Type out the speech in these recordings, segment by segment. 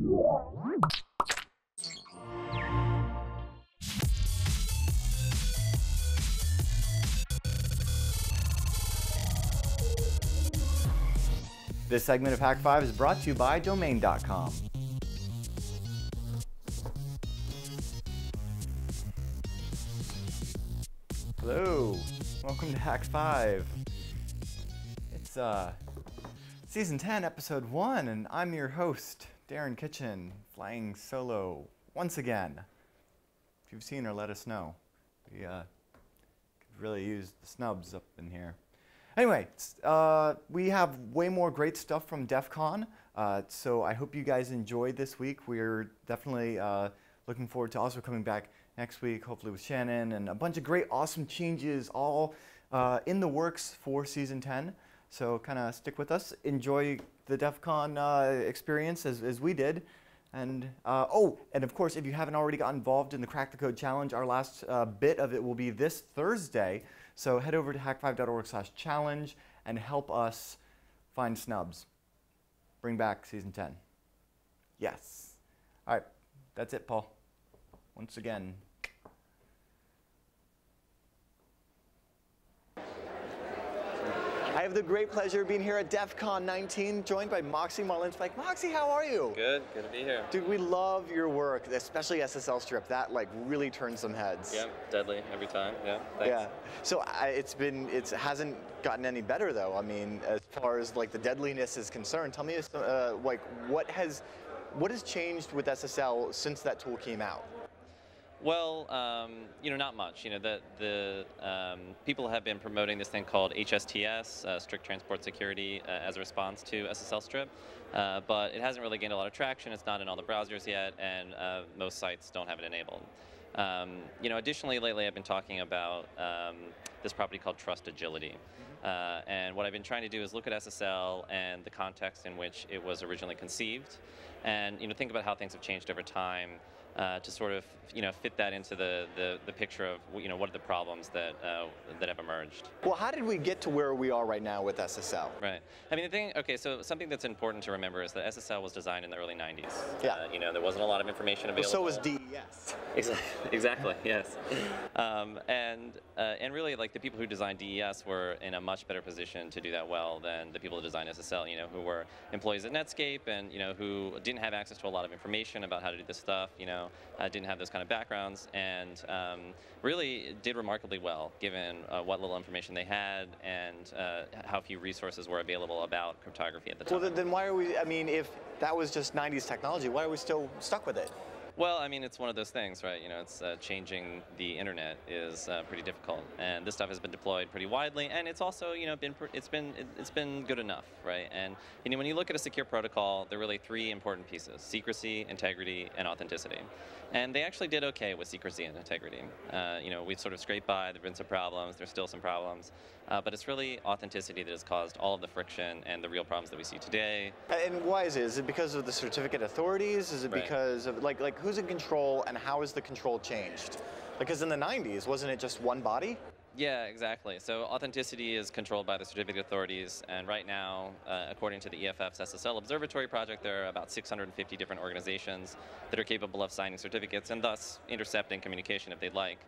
This segment of Hak5 is brought to you by Domain.com. Hello, welcome to Hak5. It's Season 10, Episode 1, and I'm your host, Darren Kitchen, flying solo once again. If you've seen her, let us know. We could really use the snubs up in here. Anyway, we have way more great stuff from DEF CON, so I hope you guys enjoyed this week. We're definitely looking forward to also coming back next week, hopefully with Shannon, and a bunch of great, awesome changes all in the works for Season 10. So kind of stick with us, enjoy the DEF CON experience as we did. And and of course, if you haven't already gotten involved in the Crack the Code Challenge, our last bit of it will be this Thursday. So head over to hak5.org/challenge and help us find snubs. Bring back Season 10. Yes. All right, that's it, Paul. Once again. I have the great pleasure of being here at DEF CON 19, joined by Moxie Marlinspike. Moxie, how are you? Good to be here. Dude, we love your work, especially SSL strip. That like really turns some heads. Yeah, deadly every time. Yeah, thanks. Yeah. So it hasn't gotten any better though. I mean, as far as like the deadliness is concerned, tell me like what has changed with SSL since that tool came out? Well, not much. The people have been promoting this thing called HSTS, Strict Transport Security, as a response to SSL Strip, but it hasn't really gained a lot of traction. It's not in all the browsers yet, and most sites don't have it enabled. Additionally, lately I've been talking about this property called Trust Agility. And what I've been trying to do is look at SSL and the context in which it was originally conceived, and think about how things have changed over time. To sort of fit that into the picture of what are the problems that have emerged. Well, how did we get to where we are right now with SSL? Right. I mean, so something that's important to remember is that SSL was designed in the early 90s. Yeah. There wasn't a lot of information available. Well, so was DES. Exactly. Yes. And really, like the people who designed DES were in a much better position to do that well than the people who designed SSL. Who were employees at Netscape and who didn't have access to a lot of information about how to do this stuff. Didn't have those kind of backgrounds, and really did remarkably well given what little information they had and how few resources were available about cryptography at the time. Well, then why are we, I mean, if that was just 90s technology, why are we still stuck with it? Well, I mean, it's one of those things, right? It's changing the internet is pretty difficult, and this stuff has been deployed pretty widely, and it's also, it's been good enough, right? And when you look at a secure protocol, there are really three important pieces: secrecy, integrity, and authenticity. And they actually did okay with secrecy and integrity. We've sort of scraped by. There've been some problems. There's still some problems, but it's really authenticity that has caused all of the friction and the real problems that we see today. And why is it? Is it because of the certificate authorities? Is it because of like who's in control and how has the control changed? Because in the 90s, wasn't it just one body? Yeah, exactly. So authenticity is controlled by the certificate authorities, and right now, according to the EFF's SSL Observatory project, there are about 650 different organizations that are capable of signing certificates and thus intercepting communication if they'd like.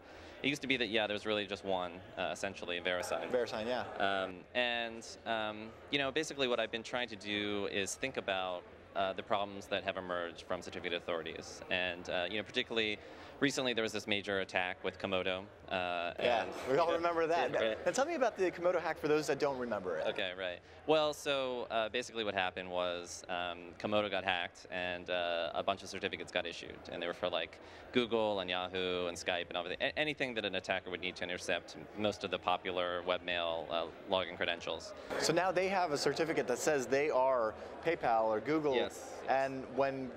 It used to be that, yeah, there was really just one, essentially, VeriSign. VeriSign, yeah. Basically what I've been trying to do is think about the problems that have emerged from certificate authorities. And, particularly recently there was this major attack with Komodo. Yeah, we all remember that. Right. Now tell me about the Komodo hack for those that don't remember it. Okay, right. Well, so basically what happened was Komodo got hacked and a bunch of certificates got issued. And they were for like Google and Yahoo and Skype and everything. Anything that an attacker would need to intercept most of the popular webmail login credentials. So now they have a certificate that says they are PayPal or Google. Yes. And when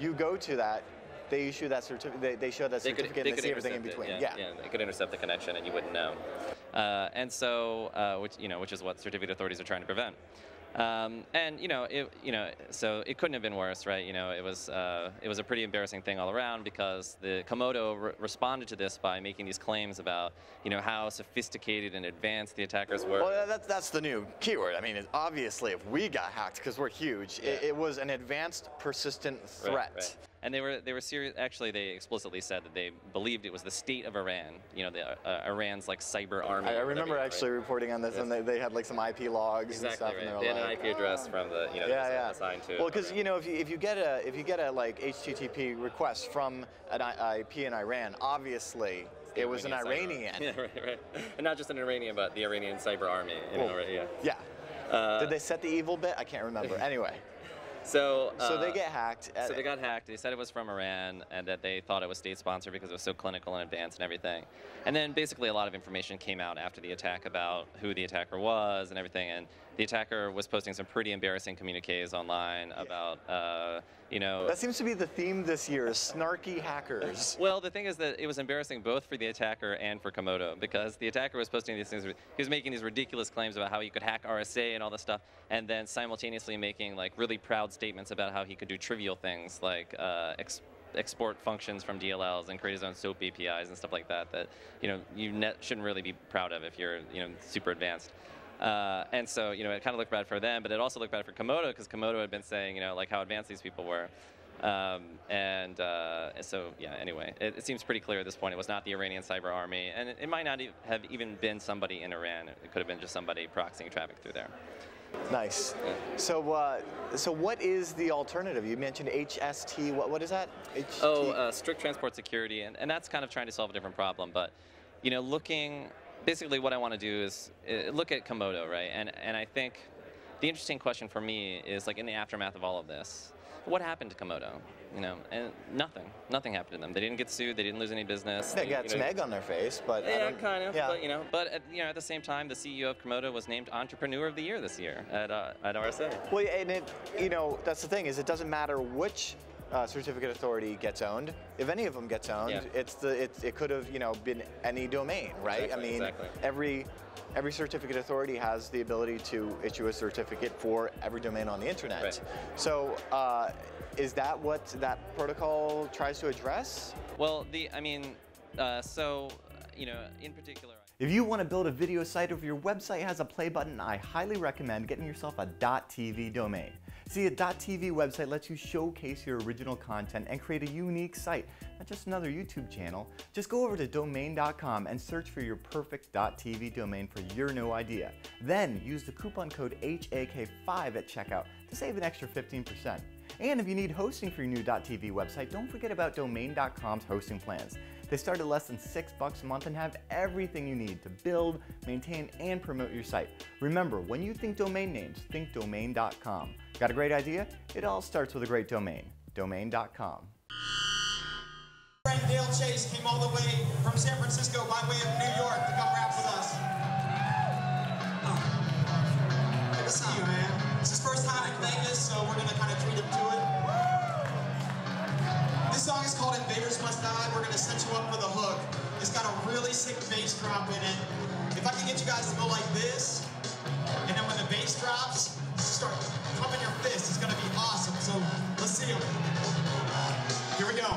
you go to that, they issue that certificate. They show that certificate and they see everything in between. Yeah, they could intercept the connection and you wouldn't know. And so, which is what certificate authorities are trying to prevent. And so it couldn't have been worse, right? It was a pretty embarrassing thing all around because the Komodo responded to this by making these claims about how sophisticated and advanced the attackers were. Well, that's the new keyword. I mean, obviously, if we got hacked because we're huge, yeah. it was an advanced, persistent threat. Right. And they were serious. Actually, they explicitly said that they believed it was the state of Iran. Iran's like cyber army. I remember actually reporting on this, and they had like some IP logs and stuff. Right. And They had an IP address from the assigned to. Well, because if you get a like HTTP request from an IP in Iran, obviously it was an Iranian. Yeah, right. And not just an Iranian, but the Iranian cyber army. Yeah. Did they set the evil bit? I can't remember. Anyway. So they get hacked. So they got hacked. They said it was from Iran and that they thought it was state-sponsored because it was so clinical and advanced and everything. And then basically a lot of information came out after the attack about who the attacker was and everything. And the attacker was posting some pretty embarrassing communiques online about, That seems to be the theme this year, is snarky hackers. Well, the thing is that it was embarrassing both for the attacker and for Komodo because the attacker was posting these things. He was making these ridiculous claims about how he could hack RSA and all this stuff, and then simultaneously making like really proud statements about how he could do trivial things like export functions from DLLs and create his own SOAP APIs and stuff like that you shouldn't really be proud of if you're super advanced. And so it kind of looked bad for them, but it also looked bad for Komodo because Komodo had been saying like how advanced these people were. So yeah, anyway, it seems pretty clear at this point it was not the Iranian cyber army, and it might not have even been somebody in Iran. It could have been just somebody proxying traffic through there. Nice. Yeah. So what is the alternative? You mentioned HST. What is that? Strict transport security, and that's kind of trying to solve a different problem. But basically what I want to do is look at Komodo, right? And I think the interesting question for me is like in the aftermath of all of this, what happened to Komodo? And nothing happened to them. They didn't get sued. They didn't lose any business. They got some egg on their face, but yeah, kind of. Yeah. But at the same time, the CEO of Komodo was named Entrepreneur of the Year this year at RSA. Well, and that's the thing is it doesn't matter which certificate authority gets owned. If any of them gets owned, yeah. it could have been any domain, right? Exactly, I mean, exactly. Every certificate authority has the ability to issue a certificate for every domain on the internet. Right. So is that what that protocol tries to address? Well, in particular. If you want to build a video site or if your website has a play button, I highly recommend getting yourself a .tv domain. See, a .tv website lets you showcase your original content and create a unique site, not just another YouTube channel. Just go over to domain.com and search for your perfect .tv domain for your new idea. Then use the coupon code HAK5 at checkout to save an extra 15%. And if you need hosting for your new .tv website, don't forget about domain.com's hosting plans. They start at less than $6 a month and have everything you need to build, maintain, and promote your site. Remember, when you think domain names, think domain.com. Got a great idea? It all starts with a great domain. Domain.com. Friend Dale Chase came all the way from San Francisco by way of New York to come rap with us. Good to see you, man. It's his first time in Vegas, so we're gonna kind of treat him to it. This song is called Invaders Must Die. We're gonna set you up with a hook. It's got a really sick bass drop in it. If I can get you guys to go like this, and then when the bass drops, start pumping your fists. It's gonna be awesome. So let's see them. Here we go.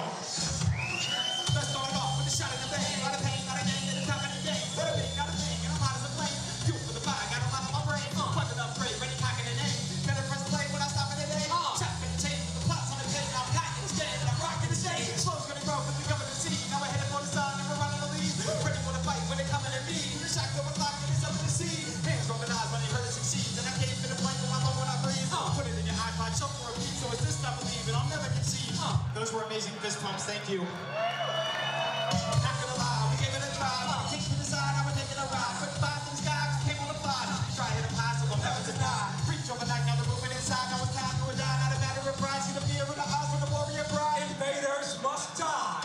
Let's start it off with a shot in the vein. Not a pain, not a gain, at the top of the game. Not a big, not a thing, and I'm hot as a flame. Fuel for the fire, got a lot on my brain. Punching up great, ready, cocking the name. Better press play when I stop in the day. Chop and change with the plots on the page. I'm cocking the stage, and I'm rocking the stage. Slow's gonna grow, but we coming to see. Now we're headed for the sun, and we're running the lead. Ready for the fight when they coming at me. You're shocked over clock, and it's up to the sea. Hands rolling eyes when they heard it succeed. And I came to the point where my phone when I breathe. Put it in your iPod, show for a beat. So it's this I believe, and I'll never concede. Those were amazing fist pumps. Thank you. Not gonna lie, we gave it a try. Kick to the side, I was taking a ride. Put five to the sky, came on the fly. Try hit him high, so I'm never to die. Reach overnight, now the movement inside. Now it's time to die. Not a matter of pride. See the fear in the eyes of the warrior bride. Invaders must die.